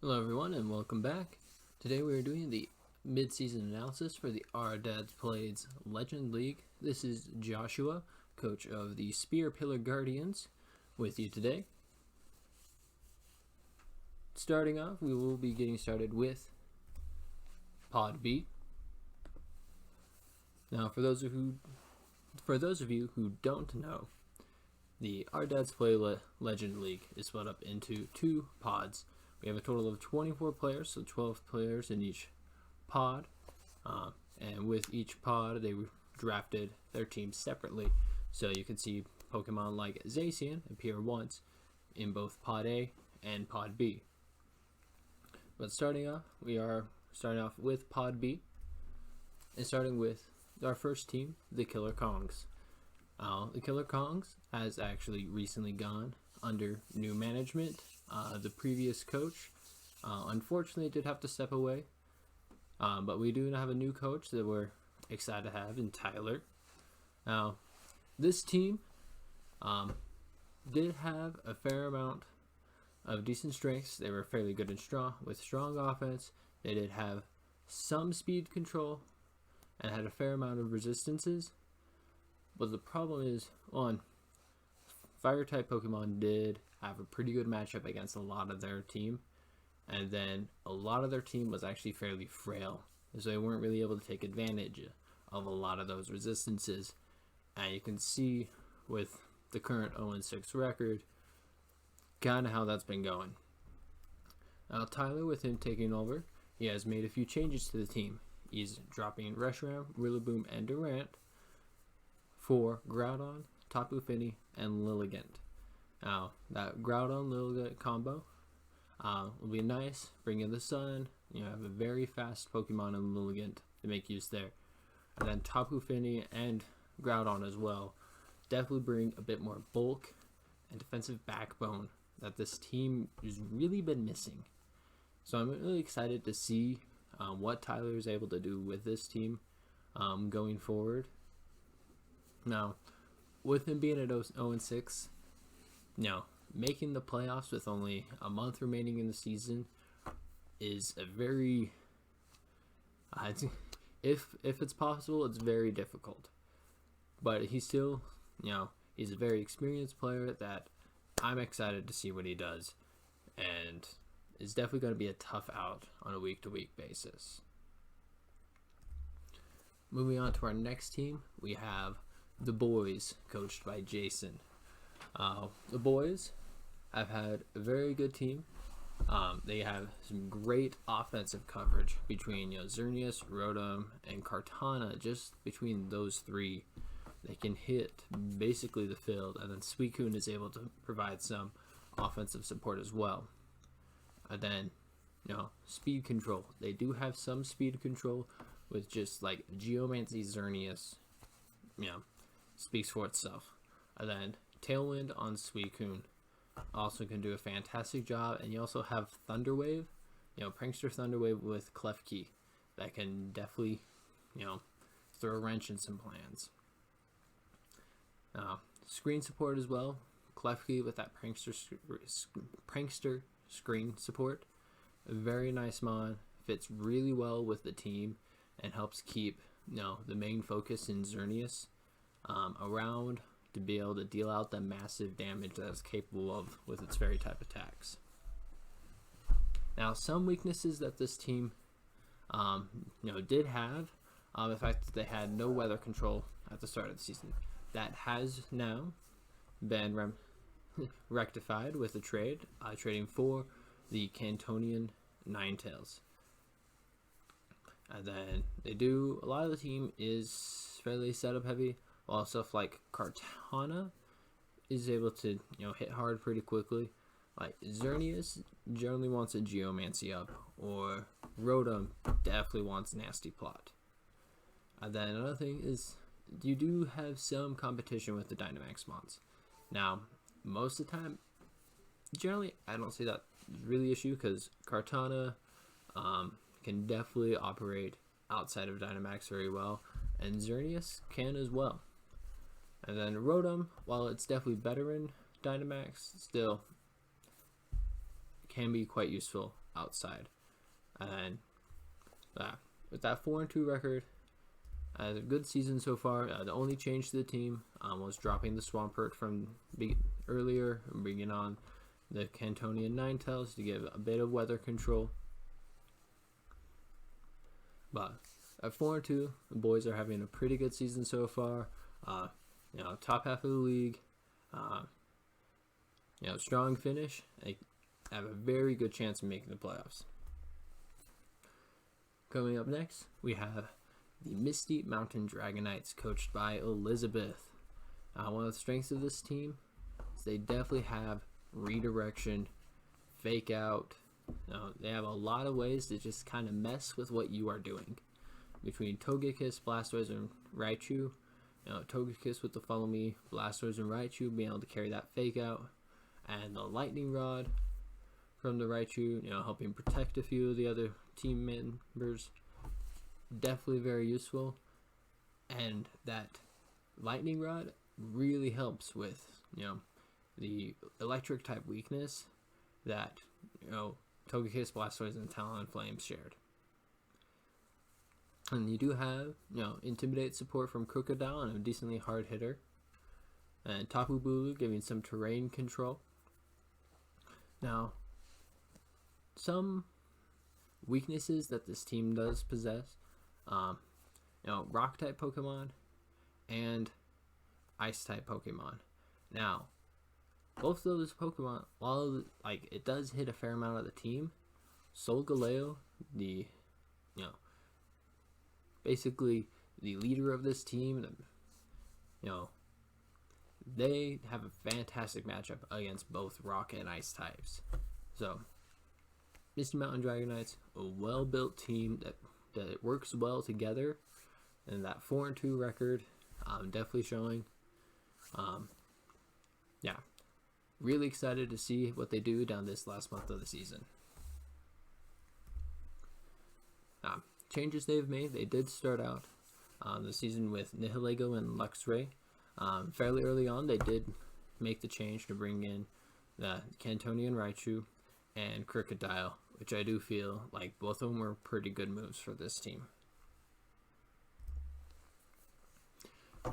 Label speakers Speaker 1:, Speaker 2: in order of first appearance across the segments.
Speaker 1: Hello everyone and welcome back. Today we are doing the mid-season analysis for the Our Dads Plays Legend League. This is Joshua, coach of the Spear Pillar Guardians, with you today. Starting off, we will be getting started with Pod B. Now for those of you who don't know, the Our Dads Play Legend League is split up into two pods. We have a total of 24 players, so 12 players in each pod. And with each pod, they drafted their teams separately. So you can see Pokemon like Zacian appear once in both Pod A and Pod B. But starting off, we are starting off with Pod B. And starting with our first team, the Killer Kongs. The Killer Kongs has actually recently gone under new management. The previous coach unfortunately did have to step away, but we do have a new coach that we're excited to have in Tyler. Now this team did have a fair amount of decent strengths. They were fairly good and strong with strong offense. They did have some speed control and had a fair amount of resistances, but the problem is, one, fire type Pokemon did have a pretty good matchup against a lot of their team, and then a lot of their team was actually fairly frail, so they weren't really able to take advantage of a lot of those resistances. And you can see with the current 0-6 record kind of how that's been going. Now Tyler, with him taking over, he has made a few changes to the team. He's dropping Reshiram, Rillaboom, and Durant for Groudon, Tapu Fini, and Lilligant. Now, that Groudon-Lilligant combo will be nice. Bring in the sun. You have a very fast Pokemon in Lilligant to make use there. And then Tapu Fini and Groudon as well definitely bring a bit more bulk and defensive backbone that this team has really been missing. So I'm really excited to see what Tyler is able to do with this team going forward. Now, with him being at 0-6, making the playoffs with only a month remaining in the season is a very, if it's possible, it's very difficult. But he's still, he's a very experienced player that I'm excited to see what he does, and it's definitely going to be a tough out on a week-to-week basis. Moving on to our next team, we have the Boys, coached by Jason. The Boys have had a very good team. They have some great offensive coverage between Xerneas, Rotom, and Kartana. Just between those three, they can hit basically the field, and then Suicune is able to provide some offensive support as well. And then, speed control. They do have some speed control with just like Geomancy Xerneas, speaks for itself. And then Tailwind on Suicune also can do a fantastic job. And you also have Thunderwave, Prankster Thunderwave with Klefki that can definitely, throw a wrench in some plans. Screen support as well. Klefki with that Prankster screen support. A very nice mod. Fits really well with the team and helps keep, the main focus in Xerneas around to be able to deal out the massive damage that it's capable of with its fairy type attacks. Now, some weaknesses that this team did have, the fact that they had no weather control at the start of the season. That has now been rectified with a trade, trading for the Cantonian Ninetales. And then a lot of the team is fairly setup heavy, while stuff like Kartana is able to, hit hard pretty quickly. Like Xerneas generally wants a Geomancy up, or Rotom definitely wants Nasty Plot. And then another thing is, you do have some competition with the Dynamax mods. Now, most of the time, generally, I don't see that really issue, because Kartana can definitely operate outside of Dynamax very well, and Xerneas can as well. And then Rotom, while it's definitely better in Dynamax, still can be quite useful outside. And with that 4-2 record, a good season so far. The only change to the team was dropping the Swampert from earlier and bringing on the Cantonian Ninetales to give a bit of weather control. But at 4-2, the boys are having a pretty good season so far. Top half of the league. Strong finish. They have a very good chance of making the playoffs. Coming up next, we have the Misty Mountain Dragonites, coached by Elizabeth. One of the strengths of this team is they definitely have redirection, fake out. They have a lot of ways to just kind of mess with what you are doing. Between Togekiss, Blastoise, and Raichu, Togekiss with the Follow Me, Blastoise, and Raichu being able to carry that fake out, and the Lightning Rod from the Raichu, helping protect a few of the other team members. Definitely very useful. And that Lightning Rod really helps with, the electric type weakness that, Togekiss, Blastoise, and Talonflame shared. And you do have, Intimidate support from Crocodile and a decently hard hitter. And Tapu Bulu giving some terrain control. Now, some weaknesses that this team does possess, rock type Pokemon and ice type Pokemon. Now, both of those Pokemon, while it does hit a fair amount of the team, Solgaleo, the basically the leader of this team, they have a fantastic matchup against both rock and ice types. So, Misty Mountain Dragonites, a well-built team that works well together, and that 4-2 record, definitely showing. Really excited to see what they do down this last month of the season. Changes they've made, they did start out the season with Nihilego and Luxray. Fairly early on, they did make the change to bring in the Cantonian Raichu and Crocodile, which I do feel like both of them were pretty good moves for this team.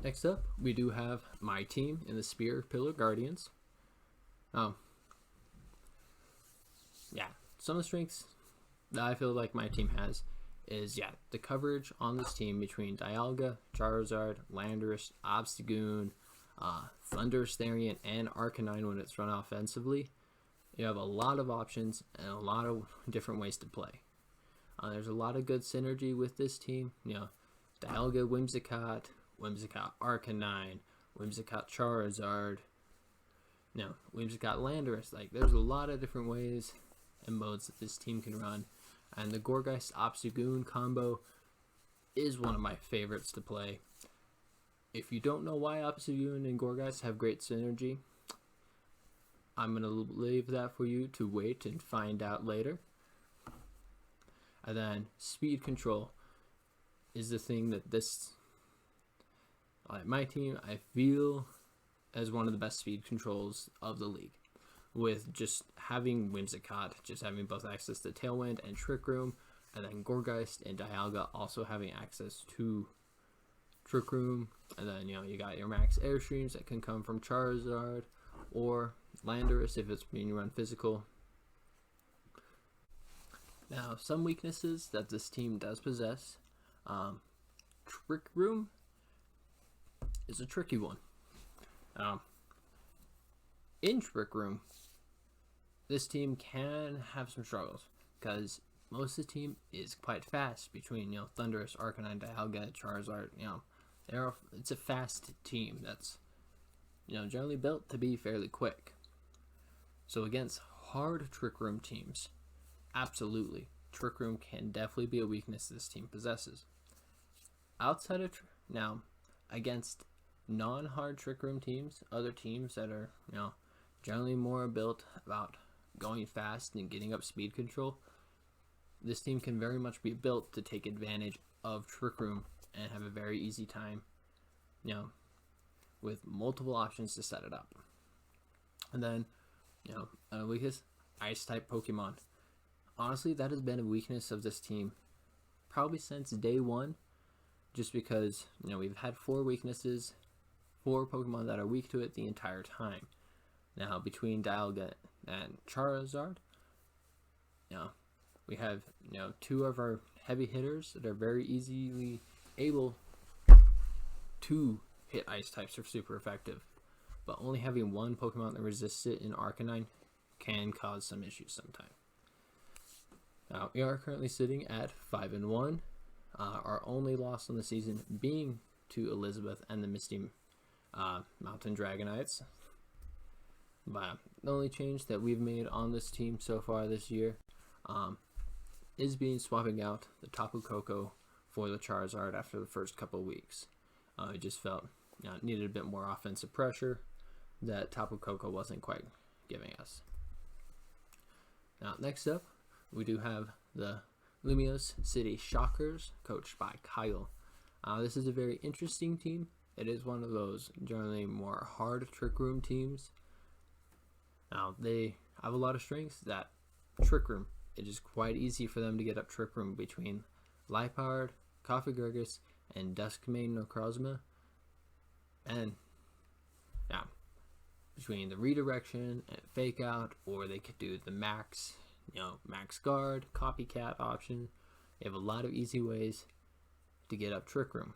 Speaker 1: Next up, we do have my team in the Spear Pillar Guardians. Some of the strengths that I feel like my team has is, the coverage on this team between Dialga, Charizard, Landorus, Obstagoon, Thundurus, Therian, and Arcanine when it's run offensively. You have a lot of options and a lot of different ways to play. There's a lot of good synergy with this team. Dialga, Whimsicott, Arcanine, Whimsicott, Charizard, Whimsicott, Landorus. There's a lot of different ways and modes that this team can run. And the Gourgeist Obstagoon combo is one of my favorites to play. If you don't know why Obstagoon and Gourgeist have great synergy, I'm going to leave that for you to wait and find out later. And then speed control is the thing that my team, I feel, as one of the best speed controls of the league. With just having Whimsicott, just having both access to Tailwind and Trick Room, and then Gourgeist and Dialga also having access to Trick Room, and then you got your max Airstreams that can come from Charizard or Landorus if it's being run physical. Now, some weaknesses that this team does possess, Trick Room is a tricky one. In Trick Room, this team can have some struggles because most of the team is quite fast between Thundurus, Arcanine, Dialga, Charizard. It's a fast team that's generally built to be fairly quick. So against hard Trick Room teams, absolutely, Trick Room can definitely be a weakness this team possesses. Outside of against non-hard Trick Room teams, other teams that are generally more built about going fast and getting up speed control, this team can very much be built to take advantage of Trick Room and have a very easy time, with multiple options to set it up. And then, weakness, Ice-type Pokemon. Honestly, that has been a weakness of this team probably since day one, just because, we've had 4 weaknesses, 4 Pokemon that are weak to it the entire time. Now, between Dialga and Charizard, we have, 2 of our heavy hitters that are very easily able to hit ice types are super effective. But only having 1 Pokemon that resists it in Arcanine can cause some issues sometimes. Now, we are currently sitting at 5-1. Our only loss on the season being to Elizabeth and the Misty Mountain Dragonites. But the only change that we've made on this team so far this year is swapping out the Tapu Koko for the Charizard after the first couple weeks. We just felt needed a bit more offensive pressure that Tapu Koko wasn't quite giving us. Now, next up, we do have the Lumiose City Shockers, coached by Kyle. This is a very interesting team. It is one of those generally more hard Trick Room teams. Now, they have a lot of strengths. That Trick Room, it is quite easy for them to get up Trick Room between Liepard, Cofagrigus, and Duskmane Necrozma. And, between the redirection and fake out, or they could do the max guard, copycat option. They have a lot of easy ways to get up Trick Room.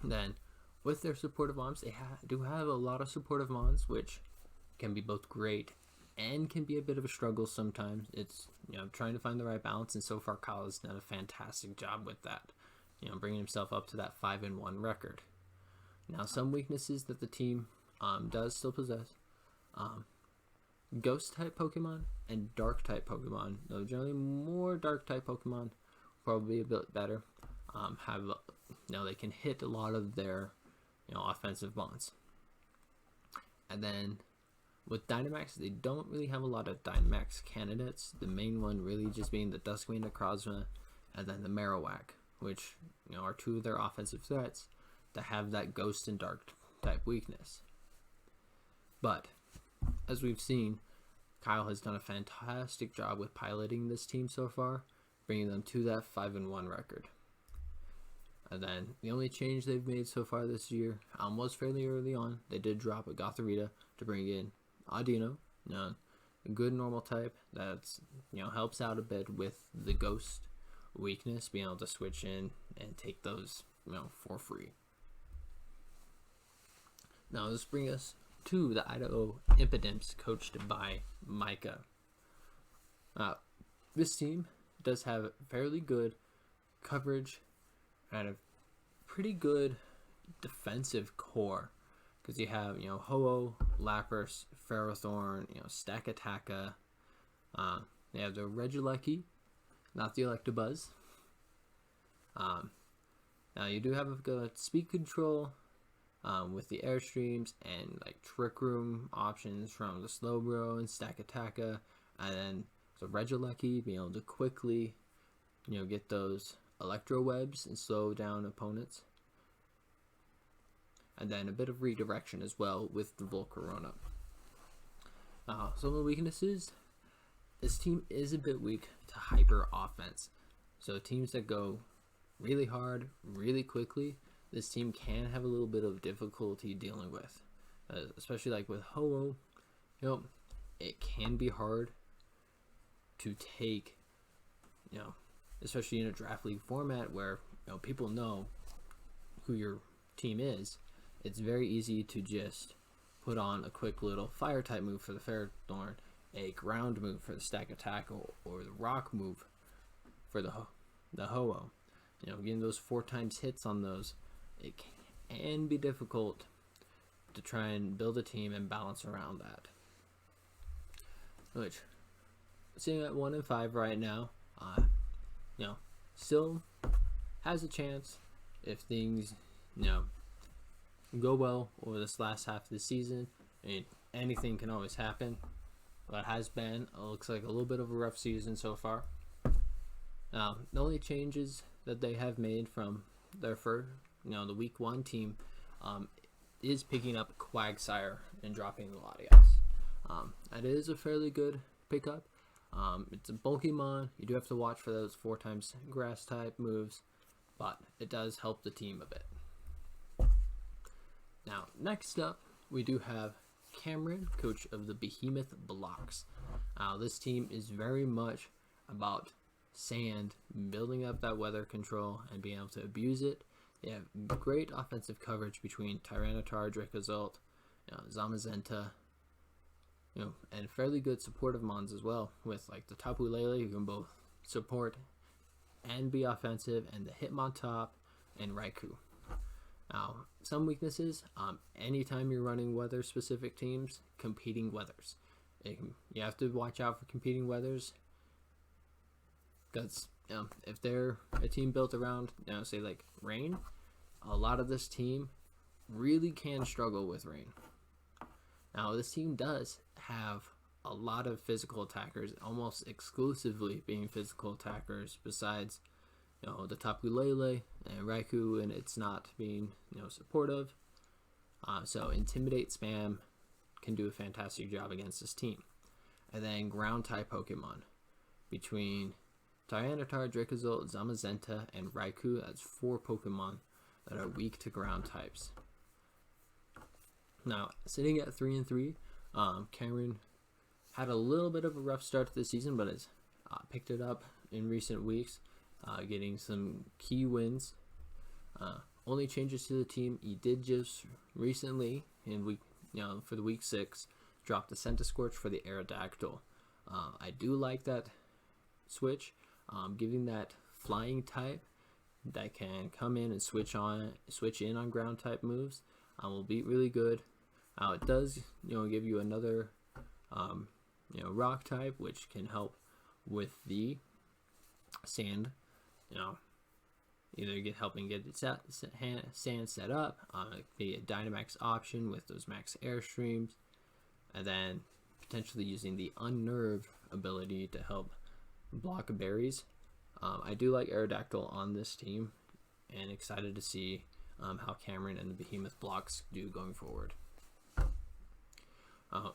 Speaker 1: Then, with their supportive mons, they do have a lot of supportive mons, which can be both great and can be a bit of a struggle sometimes. It's, trying to find the right balance, and so far Kyle has done a fantastic job with that, bringing himself up to that 5-1 record. Now, some weaknesses that the team does still possess. Ghost-type Pokemon and Dark-type Pokemon, though generally more Dark-type Pokemon, probably a bit better, they can hit a lot of their, offensive bonds. And then with Dynamax, they don't really have a lot of Dynamax candidates. The main one really just being the Duskmane Necrozma and then the Marowak, which, are 2 of their offensive threats that have that Ghost and Dark-type weakness. But as we've seen, Kyle has done a fantastic job with piloting this team so far, bringing them to that 5-1 record. And then the only change they've made so far this year was fairly early on. They did drop a Gothorita to bring in Audino, a good normal type that's helps out a bit with the Ghost weakness, being able to switch in and take those for free. Now this brings us to the Idaho Impidimps, coached by Micah. This team does have fairly good coverage and a pretty good defensive core, because you have Ho-Oh, Lapras, Ferrothorn, Stakataka. They have the Regieleki, not the Electabuzz. Now you do have a good speed control with the Airstreams and Trick Room options from the Slowbro and Stakataka, and then the Regieleki being able to quickly get those Electro Webs and slow down opponents. And then a bit of redirection as well with the Volcarona. Some of the weaknesses, this team is a bit weak to hyper offense. So teams that go really hard, really quickly, this team can have a little bit of difficulty dealing with. Especially with Ho-Oh, it can be hard to take, especially in a draft league format where people know who your team is. It's very easy to just put on a quick little fire type move for the Ferrothorn, a ground move for the Stakataka, or the rock move for the Ho-Oh. Getting those 4 times hits on those, it can be difficult to try and build a team and balance around that. Which, sitting at 1-5 right now, still has a chance if things, go well over this last half of the season. I mean, anything can always happen. But it has been, it looks like a little bit of a rough season so far. The only changes that they have made from their first, the week 1 team, is picking up Quagsire and dropping Latias. That is a fairly good pickup. It's a bulky mon. You do have to watch for those 4 times grass type moves, but it does help the team a bit. Now, next up, we do have Cameron, coach of the Behemoth Blocks. This team is very much about sand, building up that weather control and being able to abuse it. They have great offensive coverage between Tyranitar, Dracozolt, Zamazenta, and fairly good supportive mons as well, with like the Tapu Lele, who can both support and be offensive, and the Hitmontop and Raikou. Now, some weaknesses, anytime you're running weather-specific teams, competing weathers. You have to watch out for competing weathers, because if they're a team built around, say like rain, a lot of this team really can struggle with rain. Now, this team does have a lot of physical attackers, almost exclusively being physical attackers, besides the Tapu Lele and Raikou, and it's not being supportive. So Intimidate Spam can do a fantastic job against this team. And then ground type Pokemon between Tyranitar, Dracozolt, Zamazenta, and Raikou. That's 4 Pokemon that are weak to ground types. Now, sitting at 3-3, Cameron had a little bit of a rough start to the season, but has picked it up in recent weeks, getting some key wins. Only changes to the team, he did just recently, for the week 6, drop the Centiskorch for the Aerodactyl. I do like that switch, giving that flying type that can come in and switch in on ground type moves. Will be really good. It does give you another rock type, which can help with the sand. Either helping get sand set up, be a Dynamax option with those max airstreams, and then potentially using the Unnerve ability to help block berries. I do like Aerodactyl on this team, and excited to see how Cameron and the Behemoth Blocks do going forward.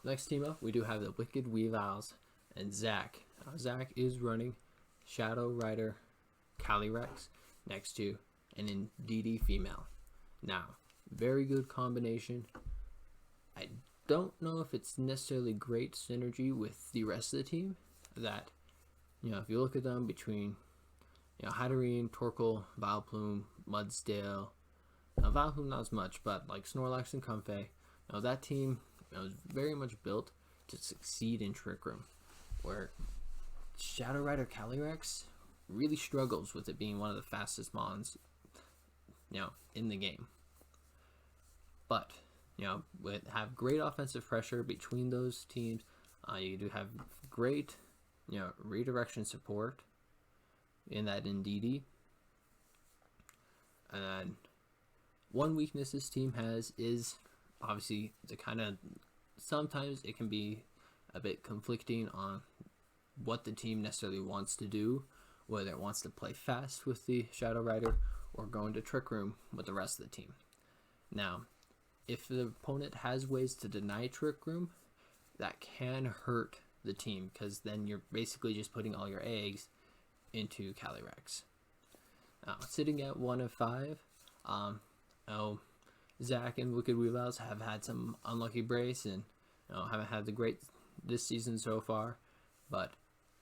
Speaker 1: Next team up, we do have the Wicked Weavals and Zach. Zach is running Shadow Rider Calyrex next to an Indeedee female. Now, very good combination. I don't know if it's necessarily great synergy with the rest of the team. That, if you look at them between, Hatterene, Torkoal, Vileplume, Mudsdale. Now, Vileplume not as much, but like Snorlax and Comfey, that team is very much built to succeed in Trick Room, where Shadow Rider Calyrex really struggles with it being one of the fastest mons, in the game. But, have great offensive pressure between those teams. You do have great, redirection support in that Indeedee. And one weakness this team has is obviously the kind of, sometimes it can be a bit conflicting on what the team necessarily wants to do, whether it wants to play fast with the Shadow Rider or go into Trick Room with the rest of the team. Now, if the opponent has ways to deny Trick Room, that can hurt the team, because then you're basically just putting all your eggs into Calyrex. Sitting at 1 of 5, Zach and Wicked Weavals have had some unlucky brace and haven't had the great this season so far, but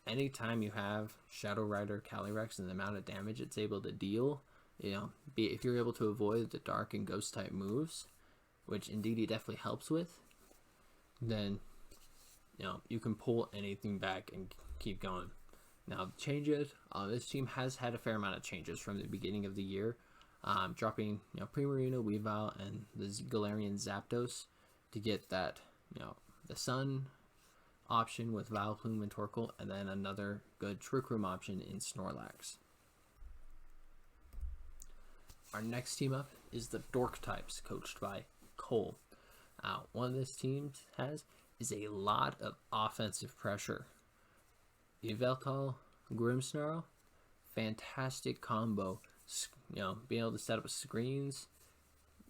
Speaker 1: anytime you have Shadow Rider Calyrex and the amount of damage it's able to deal, if you're able to avoid the dark and ghost type moves, which indeed it definitely helps with, then you can pull anything back and keep going. Now, changes, this team has had a fair amount of changes from the beginning of the year, dropping Primarina, Weavile, and the Galarian Zapdos to get that the Sun option with Vileplume and Torkoal, and then another good Trick Room option in Snorlax. Our next team up is the Dork types, coached by Cole. One this team has is a lot of offensive pressure. Yveltal, Grimmsnarl, fantastic combo. Being able to set up screens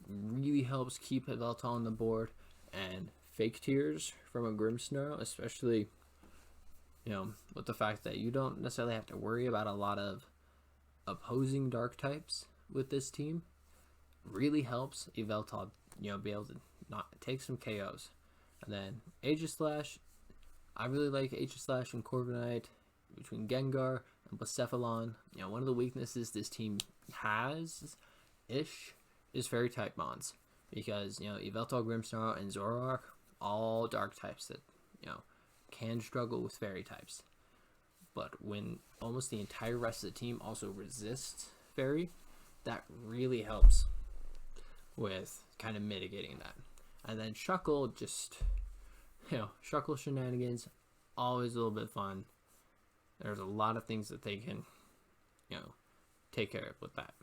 Speaker 1: really helps keep Yveltal on the board, and Fake Tears from a Grimmsnarl, especially with the fact that you don't necessarily have to worry about a lot of opposing dark types with this team, really helps Yveltal, be able to not take some KOs. And then Aegislash, I really like Aegislash and Corviknight between Gengar and Blacephalon. One of the weaknesses this team has is fairy type mons, because Yveltal, Grimmsnarl, and Zoroark, all dark types that can struggle with fairy types. But when almost the entire rest of the team also resists fairy, that really helps with kind of mitigating that. And then Shuckle, just Shuckle shenanigans, always a little bit fun. There's a lot of things that they can take care of with that.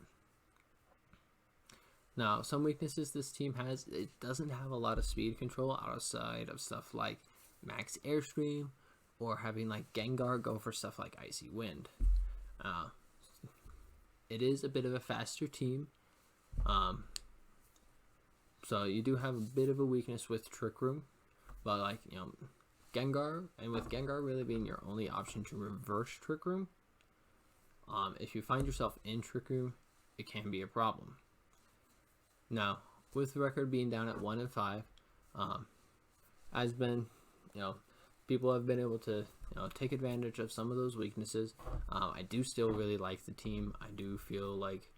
Speaker 1: Now, some weaknesses this team has, it doesn't have a lot of speed control outside of stuff like Max Airstream, or having like Gengar go for stuff like Icy Wind. It is a bit of a faster team, so you do have a bit of a weakness with Trick Room, but like Gengar, and with Gengar really being your only option to reverse Trick Room, if you find yourself in Trick Room, it can be a problem. Now, with the record being down at 1-5, has been, people have been able to, take advantage of some of those weaknesses. I do still really like the team. I do feel like,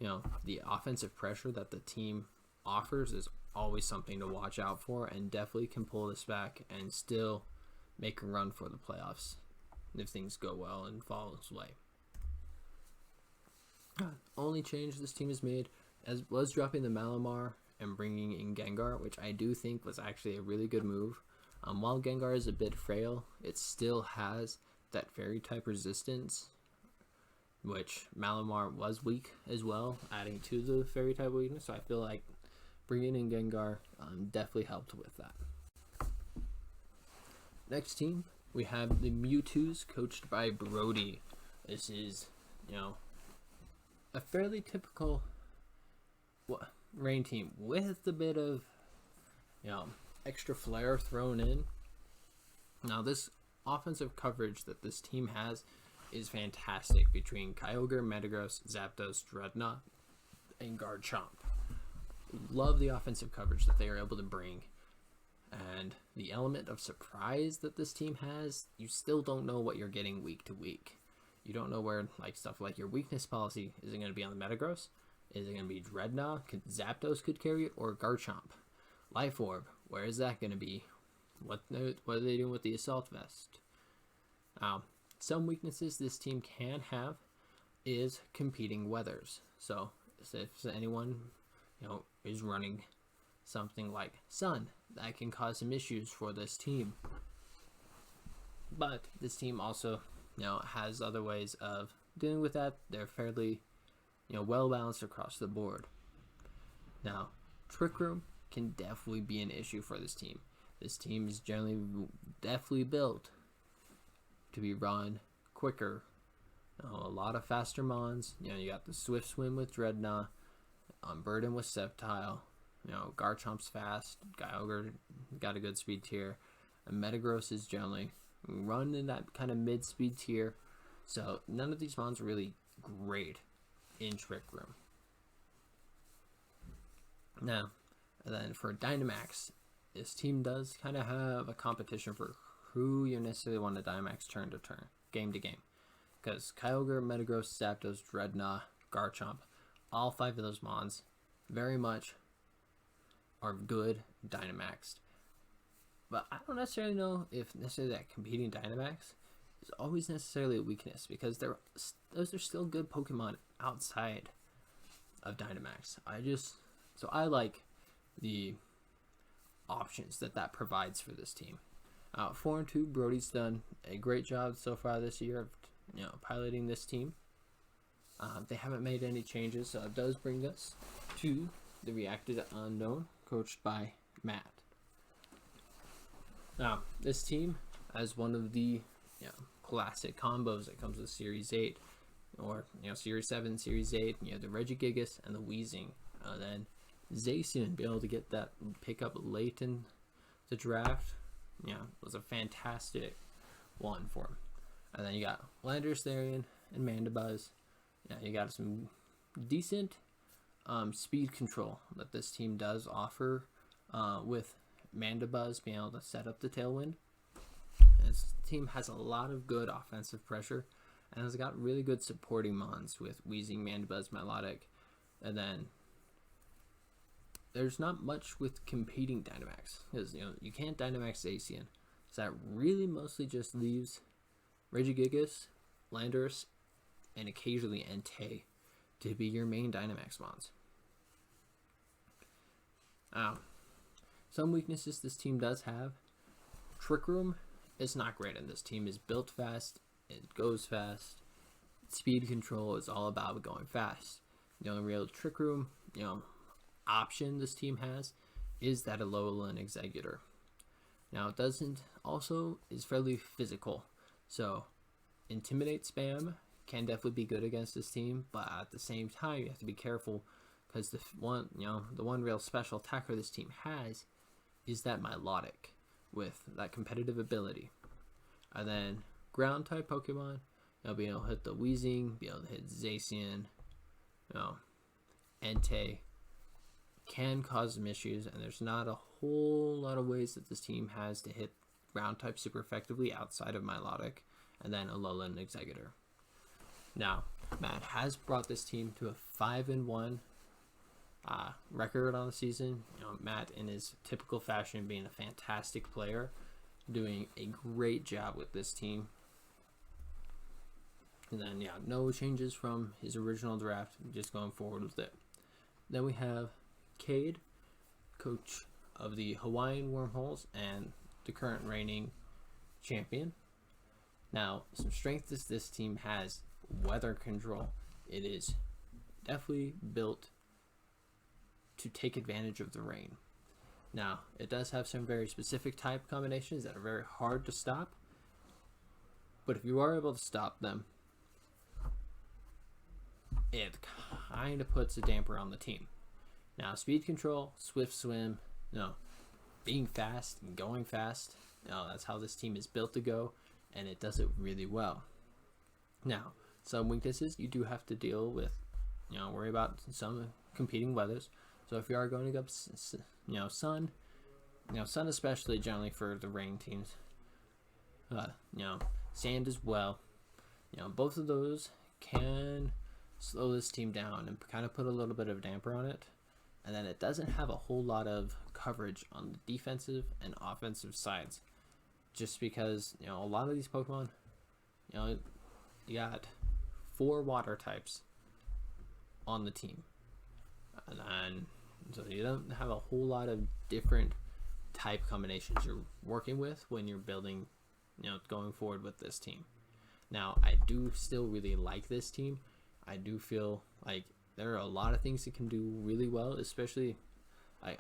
Speaker 1: the offensive pressure that the team offers is always something to watch out for, and definitely can pull this back and still make a run for the playoffs if things go well and fall its way. Only change this team has made was dropping the Malamar and bringing in Gengar, which I do think was actually a really good move. While Gengar is a bit frail, it still has that fairy type resistance, which Malamar was weak as well, adding to the fairy type weakness. So I feel like bringing in Gengar definitely helped with that. Next team, we have the Mewtwo's, coached by Brody. This is, a fairly typical rain team with a bit of, extra flair thrown in. Now, this offensive coverage that this team has is fantastic between Kyogre, Metagross, Zapdos, Dreadnought, and Garchomp. Love the offensive coverage that they are able to bring, and the element of surprise that this team has. You still don't know what you're getting week to week. You don't know where stuff like your weakness policy, is it going to be on the Metagross? Is it going to be Dreadnought? Zapdos could carry it, or Garchomp? Life Orb, where is that going to be? What are they doing with the Assault Vest? Some weaknesses this team can have is competing weathers. So if anyone is running something like Sun, that can cause some issues for this team. But this team also has other ways of dealing with that. They're fairly well balanced across the board. Now, Trick Room can definitely be an issue for this team. This team is generally definitely built to be run quicker. A lot of faster mons. You got the Swift Swim with Dreadnought, Burden with Sceptile. Garchomp's fast. Kyogre got a good speed tier. And Metagross is generally run in that kind of mid-speed tier. So none of these mons are really great in Trick Room. Now, and then for Dynamax, this team does kind of have a competition for who you necessarily want to Dynamax turn to turn, game to game. Because Kyogre, Metagross, Zapdos, Dreadnought, Garchomp, all 5 of those mons very much are good Dynamaxed. But I don't necessarily know if necessarily that competing Dynamax is always necessarily a weakness, because those are still good Pokemon outside of Dynamax. I like the options that provides for this team. 4-2, Brody's done a great job so far this year of piloting this team. They haven't made any changes, so it does bring us to the Reacted Unknown, coached by Matt. Now, this team has one of the classic combos that comes with Series 8, or Series 7, Series 8. The Regigigas and the Weezing. Then Zacian, be able to get that pick up late in the draft, was a fantastic 1 for him. And then you got Landorus, Therian, and Mandibuzz. Yeah, you got some decent speed control that this team does offer with Mandibuzz being able to set up the Tailwind. This team has a lot of good offensive pressure and has got really good supporting mons with Weezing, Mandibuzz, Milotic, and then there's not much with competing Dynamax because you can't Dynamax Zacian, so that really mostly just leaves Regigigas, Landorus, and occasionally Entei to be your main Dynamax mons. Some weaknesses this team does have. Trick Room is not great, and this team is built fast. It goes fast. Speed control is all about going fast. The only real Trick Room, option this team has is that Alolan Executor. Now it doesn't also is fairly physical, so Intimidate spam can definitely be good against this team, but at the same time you have to be careful because the one real special attacker this team has is that Milotic with that competitive ability. And then ground type Pokemon, you'll be able to hit the Weezing, be able to hit Zacian, Entei. Can cause some issues, and there's not a whole lot of ways that this team has to hit ground type super effectively outside of Milotic and then Alolan Executor. Now, Matt has brought this team to a 5-1 record on the season. Matt, in his typical fashion, being a fantastic player, doing a great job with this team. And then, no changes from his original draft, just going forward with it. Then we have Cade, coach of the Hawaiian Wormholes and the current reigning champion. Now, some strengths this team has: weather control. It is definitely built to take advantage of the rain. Now, it does have some very specific type combinations that are very hard to stop, but if you are able to stop them, it kind of puts a damper on the team. Now, speed control, swift swim, being fast and going fast, that's how this team is built to go, and it does it really well. Now, some weaknesses you do have to deal with, worry about some competing weathers. So if you are going up, sun, sun especially generally for the rain teams, sand as well, both of those can slow this team down and kind of put a little bit of a damper on it. And then it doesn't have a whole lot of coverage on the defensive and offensive sides, just because a lot of these Pokemon, you got 4 water types on the team, and then so you don't have a whole lot of different type combinations you're working with when you're building, going forward with this team. Now, I do still really like this team. I do feel like there are a lot of things it can do really well, especially,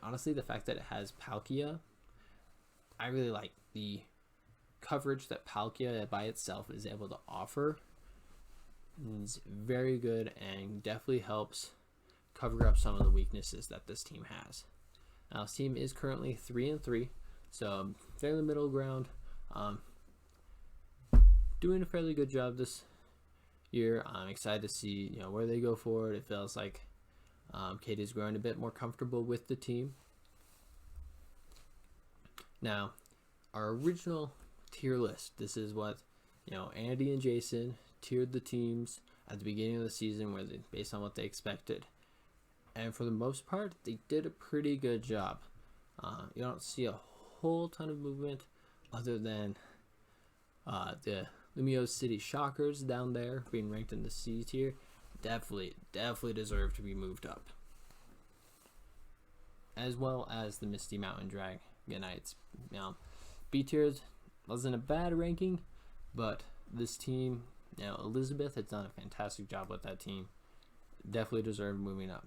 Speaker 1: honestly, the fact that it has Palkia. I really like the coverage that Palkia by itself is able to offer. It's very good and definitely helps cover up some of the weaknesses that this team has. Now, this team is currently 3-3, so fairly middle ground. Doing a fairly good job this year. I'm excited to see where they go forward. It feels like Kate is growing a bit more comfortable with the team. Now, our original tier list. This is what Andy and Jason tiered the teams at the beginning of the season, based on what they expected, and for the most part, they did a pretty good job. You don't see a whole ton of movement other than the Lumio City Shockers down there being ranked in the C tier. Definitely deserve to be moved up, as well as the Misty Mountain Dragonites. B tiers wasn't a bad ranking, but this team, Elizabeth has done a fantastic job with that team. Definitely deserve moving up.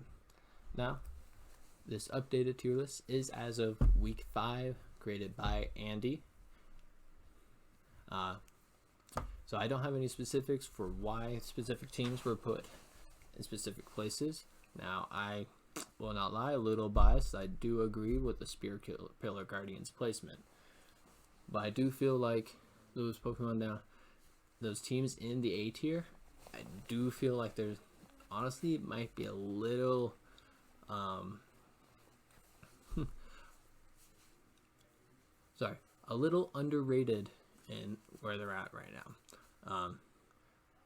Speaker 1: Now, this updated tier list is as of week 5, created by Andy. So I don't have any specifics for why specific teams were put in specific places. Now, I will not lie, a little biased. I do agree with the Spear Pillar Guardian's placement, but I do feel like those Pokemon down, those teams in the A tier, I do feel like there's honestly might be a little a little underrated in where they're at right now.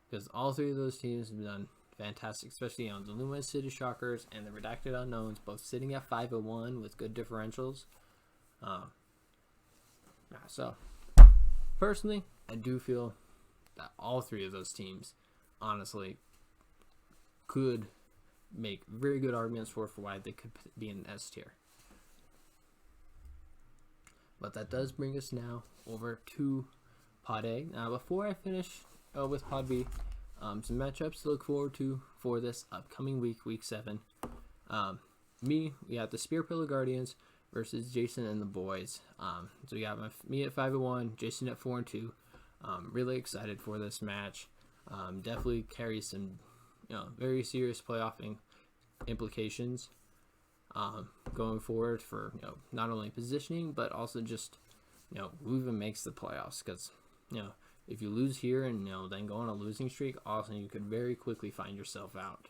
Speaker 1: Because all three of those teams have done fantastic, especially on the Luminous City Shockers and the Redacted Unknowns, both sitting at 5-1 with good differentials. So, personally, I do feel that all three of those teams, honestly, could make very good arguments for why they could be in S tier. But that does bring us now over to Pod A. Now, before I finish with Pod B, some matchups to look forward to for this upcoming week, Week 7. We got the Spear Pillar Guardians versus Jason and the boys. So we got me at 5-1, Jason at 4-2. Really excited for this match. Definitely carries some, very serious playoff implications going forward for not only positioning but also just who even makes the playoffs. Because if you lose here and then go on a losing streak, also you could very quickly find yourself out.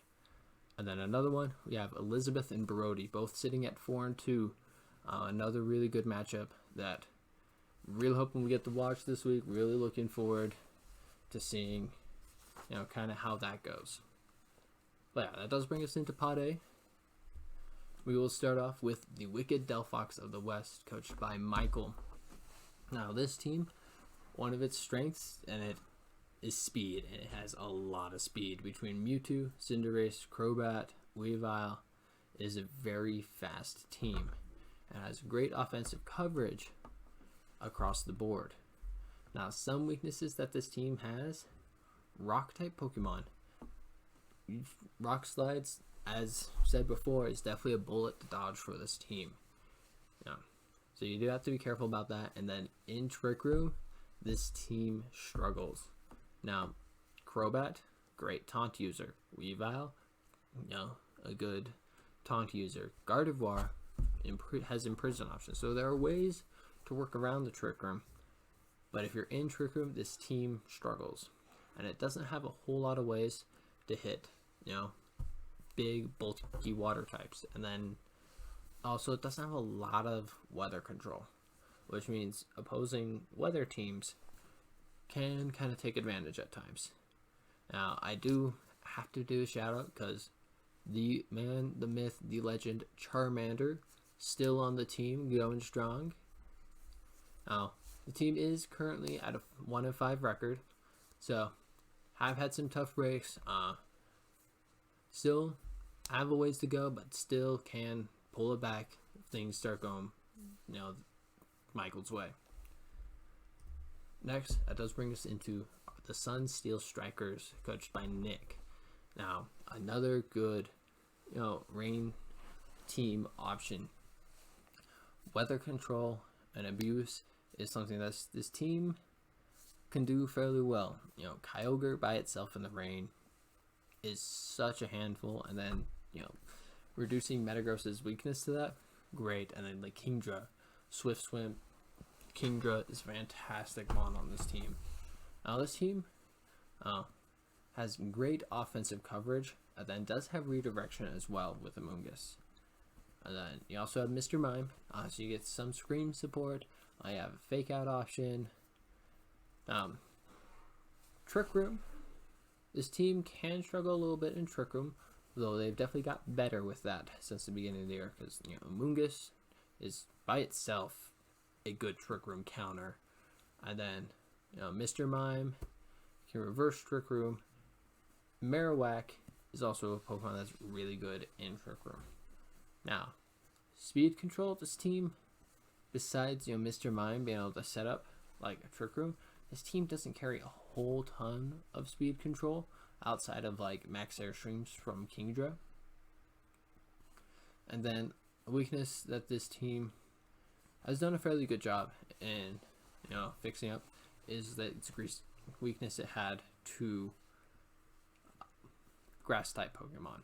Speaker 1: And then another one, we have Elizabeth and Brody, both sitting at 4-2. Another really good matchup that really hoping we get to watch this week. Really looking forward to seeing, kind of how that goes. But yeah, that does bring us into Pod A. We will start off with the Wicked Delphox of the West, coached by Michael. Now, this team, one of its strengths, and it is speed, and it has a lot of speed. Between Mewtwo, Cinderace, Crobat, Weavile, it is a very fast team. It has great offensive coverage across the board. Now, some weaknesses that this team has: Rock-type Pokemon. Rock Slides, as said before, is definitely a bullet to dodge for this team. So you do have to be careful about that. And then in Trick Room, this team struggles. Now, Crobat, great taunt user. Weavile, a good taunt user. Gardevoir has imprison options. So there are ways to work around the Trick Room. But if you're in Trick Room, this team struggles. And it doesn't have a whole lot of ways to hit, big, bulky water types. And then also it doesn't have a lot of weather control, which means opposing weather teams can kind of take advantage at times. Now, I do have to do a shout out because the man, the myth, the legend, Charmander, still on the team, going strong. Now, the team is currently at a 1-5 record, so have had some tough breaks. Still have a ways to go, but still can pull it back if things start going, Michael's way. Next, that does bring us into the Sun Steel Strikers, coached by Nick. Now, another good, rain team option. Weather control and abuse is something that this team can do fairly well. Kyogre by itself in the rain is such a handful, and then reducing Metagross's weakness to that, great. And then like Kingdra, Swift Swim, Kingdra is fantastic mon on this team. Now this team has great offensive coverage, and then does have redirection as well with Amoonguss. And then you also have Mr. Mime, so you get some scream support. I have a fake out option. Trick Room. This team can struggle a little bit in Trick Room, though they've definitely got better with that since the beginning of the year, because Amoonguss is by itself a good Trick Room counter. And then Mr. Mime can reverse Trick Room. Marowak is also a Pokemon that's really good in Trick Room. Now, speed control of this team, besides Mr. Mime being able to set up like a Trick Room, this team doesn't carry a whole ton of speed control outside of like max airstreams from Kingdra. And then a weakness that this team has done a fairly good job in fixing up is that its weakness it had to grass type Pokemon.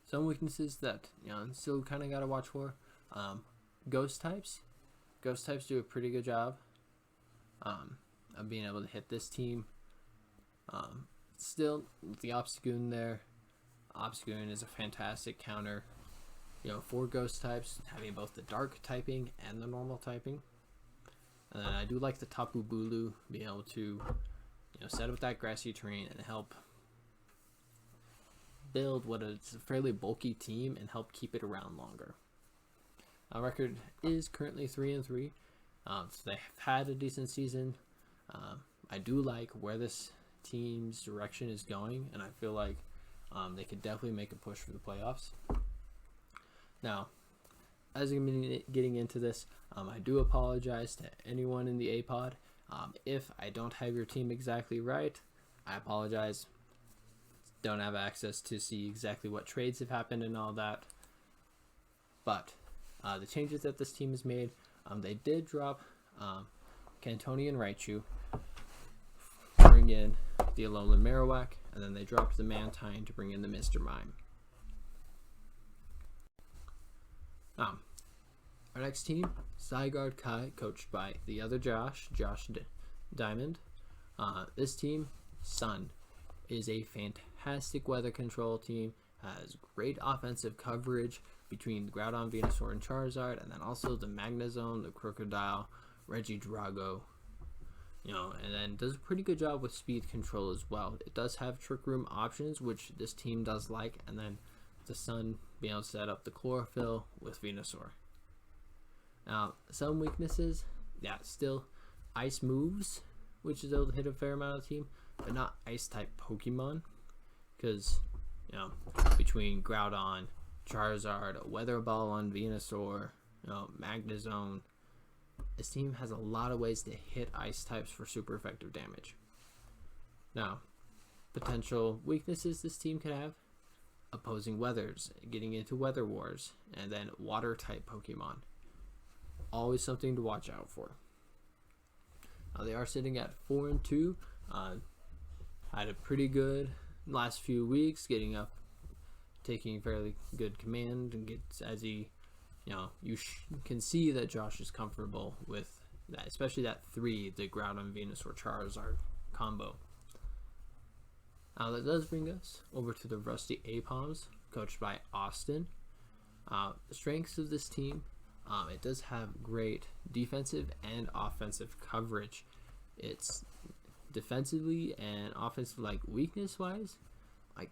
Speaker 1: Some weaknesses that still kind of gotta watch for. Ghost types Ghost types do a pretty good job of being able to hit this team. Still, with the Obstagoon there, Obstagoon is a fantastic counter, for Ghost types, having both the dark typing and the normal typing. And then I do like the Tapu Bulu being able to, set up that grassy terrain and help build what is a fairly bulky team and help keep it around longer. Our record is currently 3-3, so they've had a decent season. I do like where this team's direction is going, and I feel like they could definitely make a push for the playoffs. Now, as I'm getting into this, I do apologize to anyone in the A-Pod. If I don't have your team exactly right, I apologize. Don't have access to see exactly what trades have happened and all that. But the changes that this team has made, they did drop Cantonian Raichu, bring in the Alolan Marowak, and then they dropped the Mantine to bring in the Mr. Mime. Our next team, Zygarde Kai, coached by the other Josh Diamond. This team, Sun, is a fantastic weather control team, has great offensive coverage between the Groudon, Venusaur, and Charizard, and then also the Magnezone, the Crocodile, Regidrago, and then does a pretty good job with speed control as well. It does have Trick Room options, which this team does like, and then the Sun being able to set up the Chlorophyll with Venusaur. Now, some weaknesses, still Ice moves, which is able to hit a fair amount of the team, but not Ice-type Pokemon, because, between Groudon, Charizard, a Weather Ball on Venusaur, Magnezone, this team has a lot of ways to hit Ice types for super effective damage. Now, potential weaknesses this team could have: opposing weathers, getting into weather wars, and then water type Pokemon. Always something to watch out for. They are sitting at 4-2. Had a pretty good last few weeks, getting up, taking fairly good command, and gets as he, you can see that Josh is comfortable with that, especially that 3, the Groudon, Venusaur, Charizard combo. Now that does bring us over to the Rusty A-Palms, coached by Austin. The strengths of this team, it does have great defensive and offensive coverage. It's defensively and offensive, weakness wise,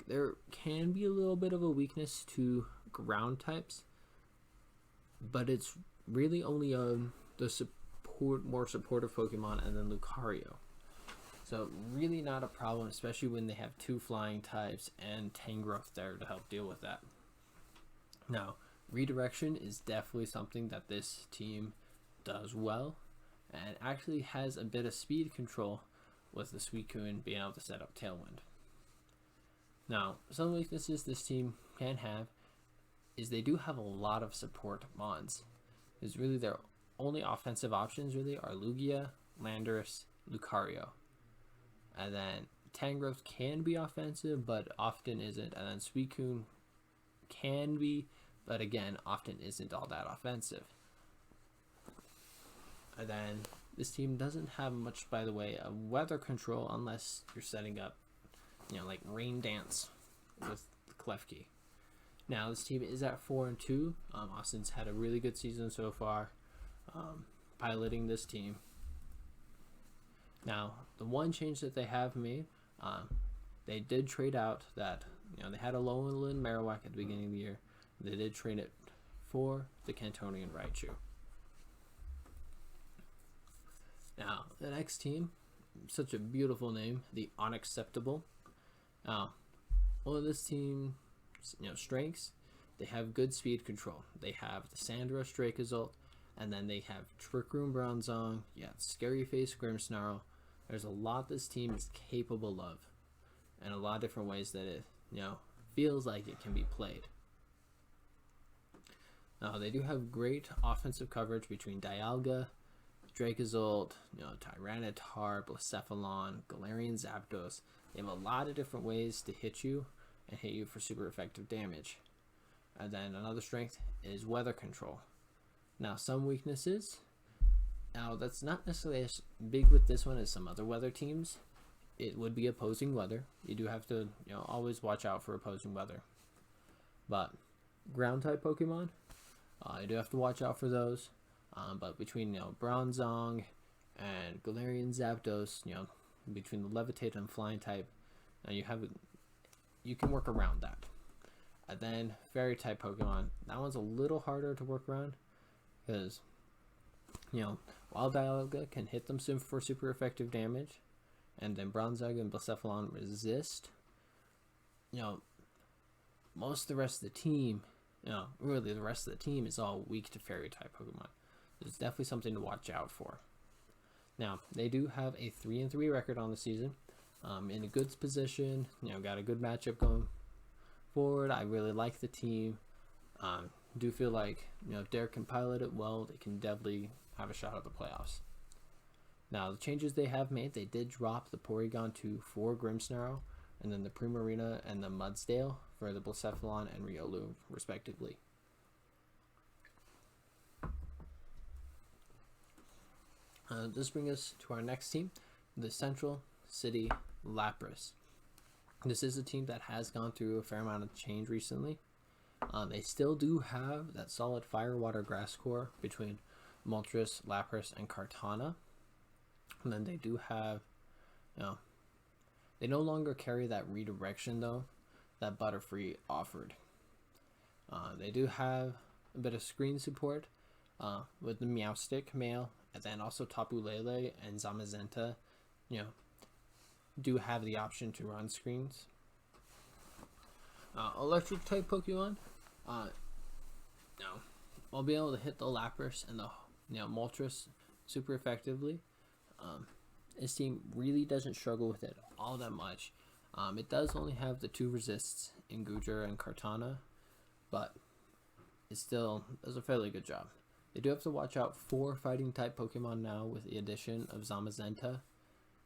Speaker 1: there can be a little bit of a weakness to ground types, but it's really only the more supportive Pokemon and then Lucario. So really not a problem, especially when they have 2 flying types and Tangrowth there to help deal with that. Now, redirection is definitely something that this team does well, and actually has a bit of speed control with the Suicune being able to set up Tailwind. Now, some weaknesses this team can have is they do have a lot of support mons. Is really their only offensive options really are Lugia, Landorus, Lucario. And then Tangrowth can be offensive, but often isn't. And then Suicune can be, but again, often isn't all that offensive. And then this team doesn't have much, by the way, of weather control unless you're setting up, like Rain Dance with Klefki. Now, this team is at 4-2. Austin's had a really good season so far, piloting this team. Now, the one change that they have made, they did trade out that, they had a Alolan Marowak at the beginning of the year. They did trade it for the Cantonian Raichu. Now, the next team, such a beautiful name, the Unacceptable. Now, one of this team's strengths, they have good speed control. They have the Sandra Dracozolt, and then they have Trick Room Bronzong, Scary Face Grimmsnarl. There's a lot this team is capable of, and a lot of different ways that it, feels like it can be played. Now, they do have great offensive coverage between Dialga, Dracozolt, Tyranitar, Blacephalon, Galarian Zapdos. They have a lot of different ways to hit you and hit you for super effective damage. And then another strength is weather control. Now, some weaknesses, Now, that's not necessarily as big with this one as some other weather teams. It would be opposing weather. You do have to, always watch out for opposing weather. But ground type Pokemon, you do have to watch out for those. But between, Bronzong and Galarian Zapdos, between the Levitate and Flying type, you can work around that. And then Fairy type Pokemon, that one's a little harder to work around because, Wild Dialga can hit them for super effective damage, and then Bronzong and Blacephalon resist. Most of the rest of the team, really the rest of the team is all weak to Fairy type Pokemon. There's definitely something to watch out for. Now, they do have a 3-3 record on the season, in a good position. Got a good matchup going forward. I really like the team. Do feel like if Derek can pilot it well, they can definitely have a shot at the playoffs. Now, the changes they have made, they did drop the Porygon 2 for Grimmsnarl, and then the Primarina and the Mudsdale for the Blacephalon and Riolu, respectively. This brings us to our next team, the Central City Lapras. This is a team that has gone through a fair amount of change recently. They still do have that solid Fire, Water, Grass core between Moltres, Lapras, and Kartana. And then they do have, they no longer carry that redirection though that Butterfree offered. They do have a bit of screen support with the Meowstic male, and then also Tapu Lele and Zamazenta, do have the option to run screens. Electric type Pokemon, will be able to hit the Lapras and the Moltres super effectively. This team really doesn't struggle with it all that much. It does only have the 2 resists in Goodra and Kartana, but it still does a fairly good job. They do have to watch out for fighting type Pokemon now with the addition of Zamazenta.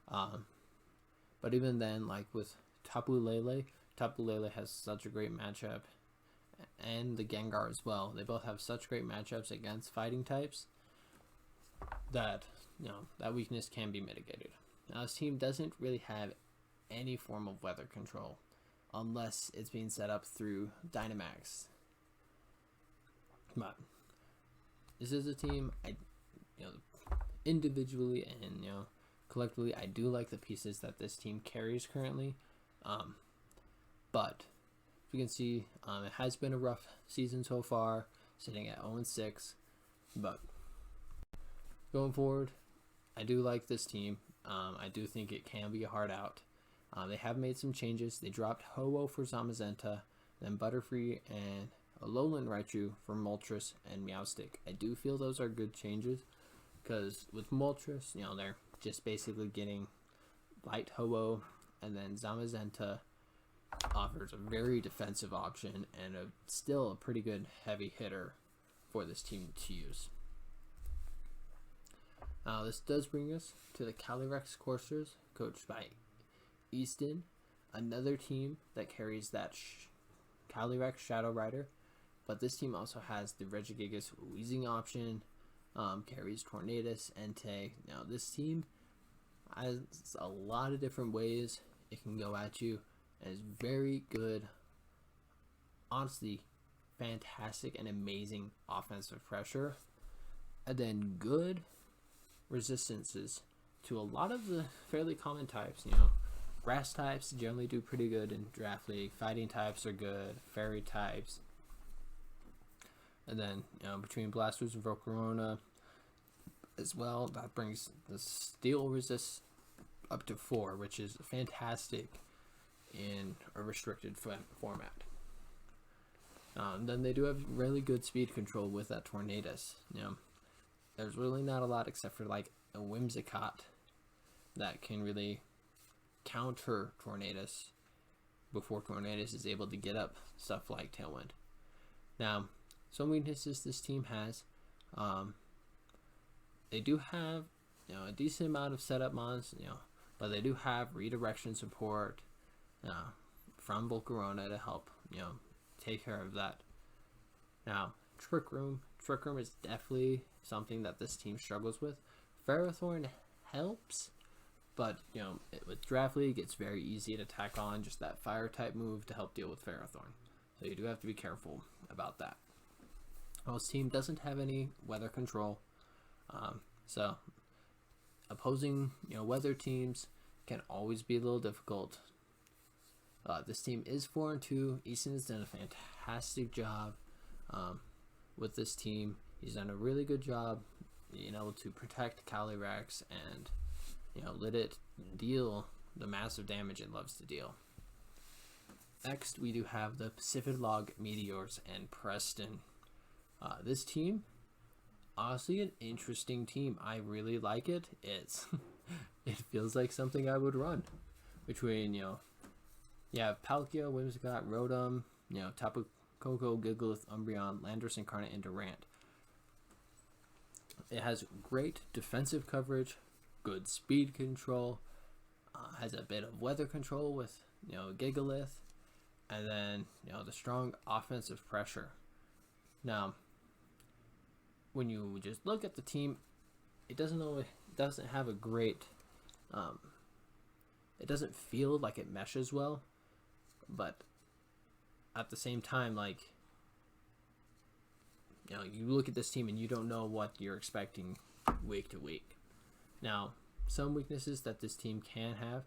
Speaker 1: But even then, like with Tapu Lele has such a great matchup, and the Gengar as well. They both have such great matchups against fighting types that that weakness can be mitigated. Now, this team doesn't really have any form of weather control unless it's being set up through Dynamax. But this is a team individually and collectively, I do like the pieces that this team carries currently. But you can see, it has been a rough season so far, sitting at 0-6. But going forward, I do like this team. I do think it can be a hard out. They have made some changes. They dropped Ho-Oh for Zamazenta, then Butterfree and Alolan Raichu for Moltres and Meowstic. I do feel those are good changes, because with Moltres, they're just basically getting light Ho-Oh, and then Zamazenta offers a very defensive option and still a pretty good heavy hitter for this team to use. This does bring us to the Calyrex Coursers, coached by Easton, another team that carries that Calyrex Shadow Rider, but this team also has the Regigigas Weezing option, carries Tornadus, Entei. Now, this team has a lot of different ways it can go at you, and is very good, honestly, fantastic and amazing offensive pressure, and then good resistances to a lot of the fairly common types. Grass types generally do pretty good in Draft League. Fighting types are good. Fairy types. And then, between Blastoise and Volcarona as well, that brings the Steel resist up to 4, which is fantastic in a restricted format. Then they do have really good speed control with that Tornadus. There's really not a lot except for like a Whimsicott that can really counter Tornadus before Tornadus is able to get up stuff like Tailwind. Now, some weaknesses this team has, they do have a decent amount of setup mons, but they do have redirection support from Volcarona to help take care of that. Now, Trick Room is definitely something that this team struggles with. Ferrothorn helps, but with Draft League, it's very easy to tack on just that fire type move to help deal with Ferrothorn. So you do have to be careful about that. Well, this team doesn't have any weather control, so opposing weather teams can always be a little difficult. This team is 4-2. Easton has done a fantastic job with this team. He's done a really good job, to protect Calyrex and let it deal the massive damage it loves to deal. Next, we do have the Pacific Log Meteors and Preston. This team, honestly, an interesting team. I really like it. It feels like something I would run. Between Palkia, Whimsicott, Rotom, Tapu Koko, Gigalith, Umbreon, Landorus Incarnate, and Durant. It has great defensive coverage, good speed control, has a bit of weather control with Gigalith, and then the strong offensive pressure. Now, when you just look at the team, it doesn't have a great. It doesn't feel like it meshes well, but at the same time, you look at this team and you don't know what you're expecting week to week. Now, some weaknesses that this team can have,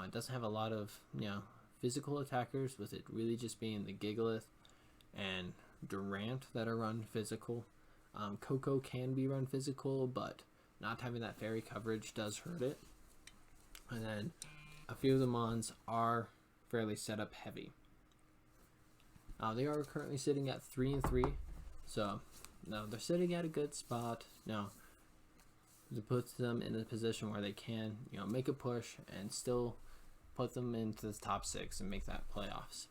Speaker 1: it doesn't have a lot of physical attackers, with it really just being the Gigalith and Durant that are run physical. Coco can be run physical, but not having that fairy coverage does hurt it. And then a few of the Mons are fairly setup heavy. They are currently sitting at 3-3, so they're sitting at a good spot. Now, it puts them in a position where they can make a push and still put them into the top 6 and make that playoffs.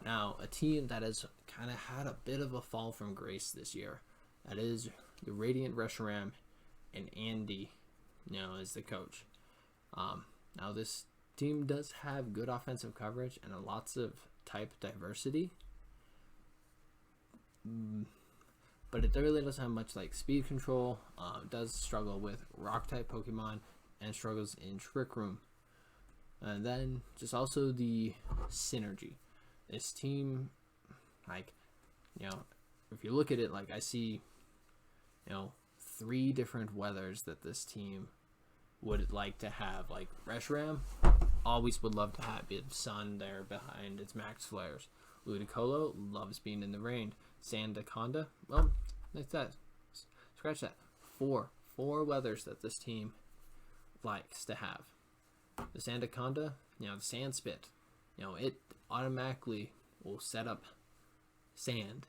Speaker 1: Now, a team that has kind of had a bit of a fall from grace this year, that is the Radiant Reshiram, and Andy is the coach. Now, this team does have good offensive coverage and lots of type diversity, but it really doesn't have much speed control. It does struggle with rock type Pokemon and struggles in Trick Room. And then just also the synergy. This team, if you look at it, I see 3 different weathers that this team would like to have. Reshiram always would love to have sun there behind its max flares. Ludicolo loves being in the rain. Sandaconda, well, like that. Scratch that. Four weathers that this team likes to have. The Sandaconda, the Sand Spit, it automatically will set up sand.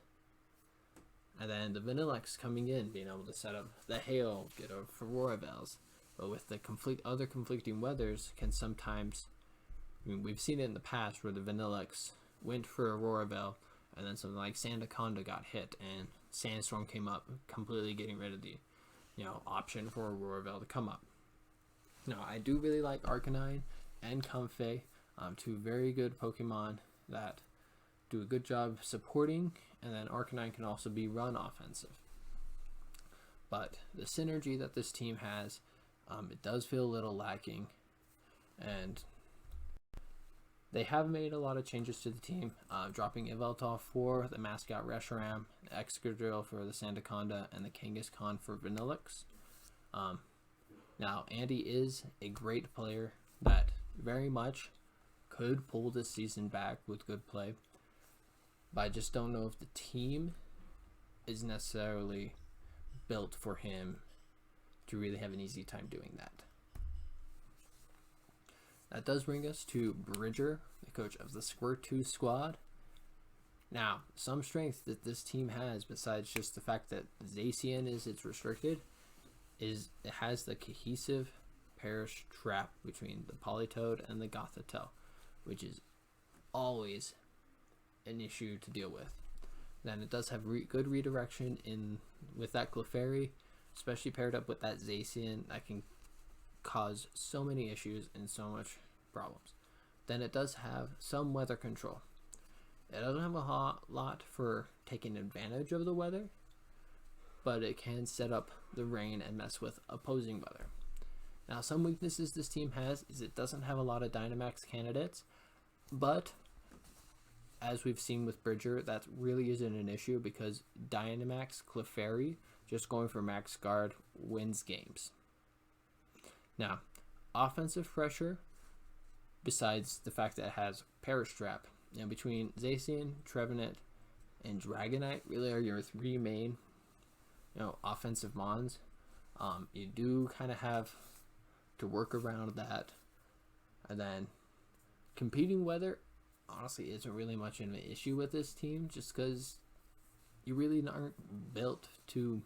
Speaker 1: And then the Vanilluxe coming in, being able to set up the Hail, get a Aurora Bells. But with the other conflicting weathers can sometimes, we've seen it in the past where the Vanilluxe went for Aurora Bell, and then something like Sandaconda got hit and Sandstorm came up, completely getting rid of the option for Aurora Bell to come up. Now, I do really like Arcanine and Comfey, 2 very good Pokemon that do a good job supporting, and then Arcanine can also be run offensive. But the synergy that this team has, it does feel a little lacking, and they have made a lot of changes to the team, dropping Yveltal for the mascot Reshiram, Excadrill for the Sandaconda, and the Kangaskhan for Vanilluxe. Now, Andy is a great player that very much could pull this season back with good play, but I just don't know if the team is necessarily built for him to really have an easy time doing that. That does bring us to Bridger, the coach of the Squirtle squad. Now, some strength that this team has, besides just the fact that Zacian is its restricted, is it has the cohesive Perish Trap between the Politoed and the Gothitelle, which is always an issue to deal with. Then it does have good redirection with that Clefairy, especially paired up with that Zacian, that can cause so many issues and so much problems. Then it does have some weather control. It doesn't have a lot for taking advantage of the weather, but it can set up the rain and mess with opposing weather. Now, some weaknesses this team has is it doesn't have a lot of Dynamax candidates, but as we've seen with Bridger, that really isn't an issue because Dynamax Clefairy, just going for max guard, wins games. Now, offensive pressure, besides the fact that it has Perish Trap, between Zacian, Trevenant, and Dragonite really are your three main, offensive mons. You do kind of have to work around that, and then competing weather honestly isn't really much of an issue with this team, just because you really aren't built to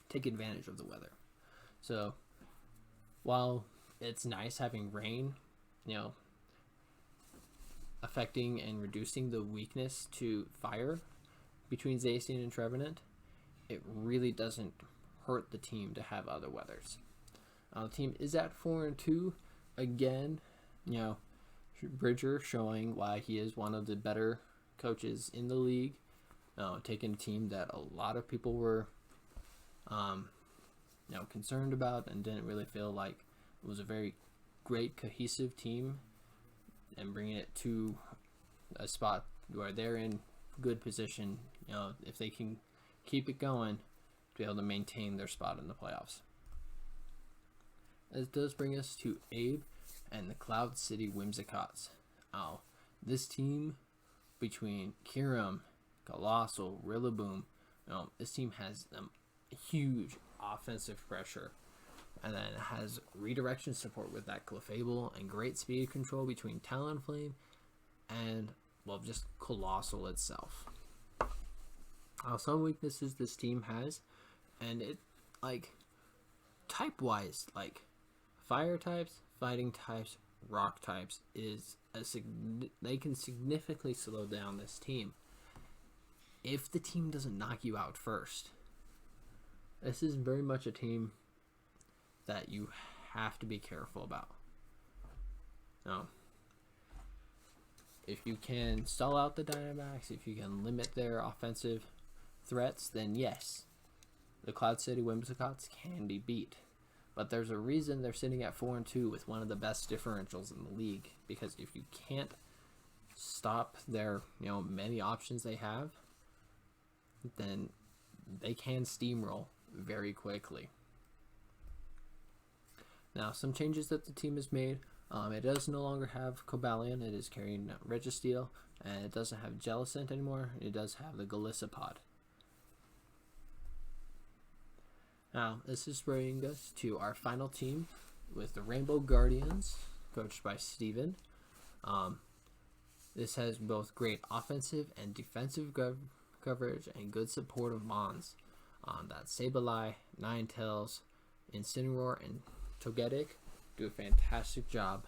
Speaker 1: take advantage of the weather. So while it's nice having rain, affecting and reducing the weakness to fire between Zacian and Trevenant, it really doesn't hurt the team to have other weathers. The team is at 4-2. Again, Bridger showing why he is one of the better coaches in the league, taking a team that a lot of people were concerned about and didn't really feel like it was a very great cohesive team, and bringing it to a spot where they're in good position, if they can keep it going, to be able to maintain their spot in the playoffs. This does bring us to Abe and the Cloud City Whimsicots. This team, between Kiram, Colossal, Rillaboom, this team has huge offensive pressure, and then it has redirection support with that Clefable and great speed control between Talonflame and, just Colossal itself. Some weaknesses this team has, and it, type-wise, fire types, fighting types, rock types, they can significantly slow down this team if the team doesn't knock you out first. This is very much a team that you have to be careful about. Now, if you can stall out the Dynamax, if you can limit their offensive threats, then yes, the Cloud City Whimsicots can be beat. But there's a reason they're sitting at 4-2 with one of the best differentials in the league, because if you can't stop their many options they have, then they can steamroll very quickly. Now, some changes that the team has made. It does no longer have Cobalion. It is carrying Registeel, and it doesn't have Jellicent anymore. It does have the Golisopod. Now, this is bringing us to our final team with the Rainbow Guardians, coached by Steven. This has both great offensive and defensive coverage and good support of Mons. That Sableye, Ninetales, Incineroar, and Togetic do a fantastic job.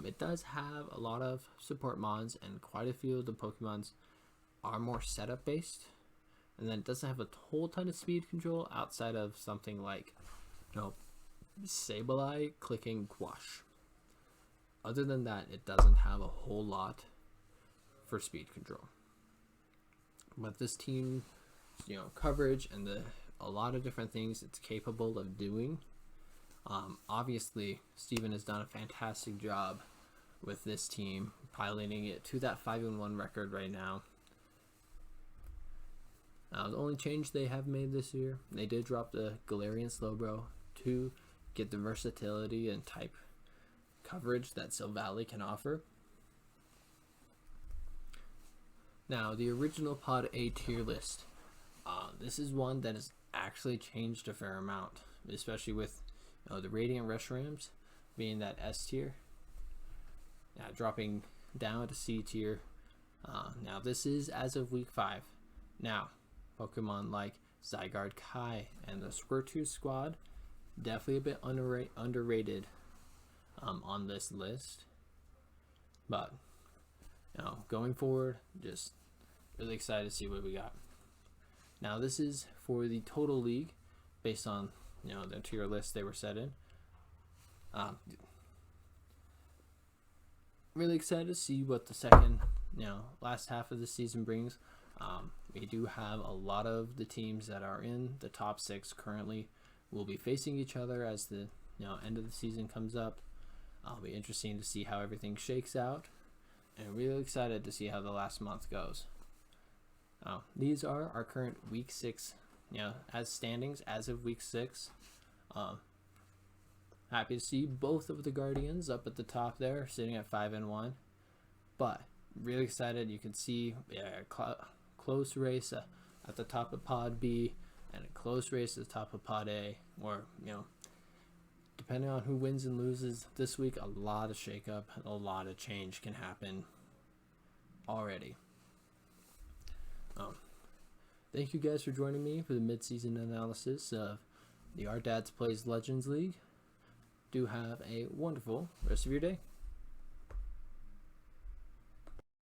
Speaker 1: It does have a lot of support Mons, and quite a few of the Pokemons are more setup based. And then it doesn't have a whole ton of speed control outside of something like, Sableye clicking Quash. Other than that, it doesn't have a whole lot for speed control. But this team, coverage and a lot of different things it's capable of doing. Obviously, Steven has done a fantastic job with this team, piloting it to that 5-1 record right now. The only change they have made this year, they did drop the Galarian Slowbro to get the versatility and type coverage that Silvally can offer. Now, the original Pod A tier list. This is one that has actually changed a fair amount, especially with the Radiant Reshiram's being that S tier. Now, dropping down to C tier. Now, this is as of week 5. Now, Pokemon like Zygarde Kai and the Squirtle squad, definitely a bit underrated on this list. But, going forward, just really excited to see what we got. Now, this is for the total league, based on, the tier list they were set in. Really excited to see what the second, last half of the season brings. We do have a lot of the teams that are in the top 6 currently will be facing each other as the end of the season comes up. It'll be interesting to see how everything shakes out, and really excited to see how the last month goes. These are our current week 6, as standings as of week 6. Happy to see both of the Guardians up at the top there, sitting at 5-1. But really excited. You can see close race at the top of Pod B, and a close race at the top of Pod A. Or depending on who wins and loses this week, a lot of shakeup, a lot of change can happen already. Thank you guys for joining me for the mid-season analysis of the Our Dads Plays Legends League. Do have a wonderful rest of your day.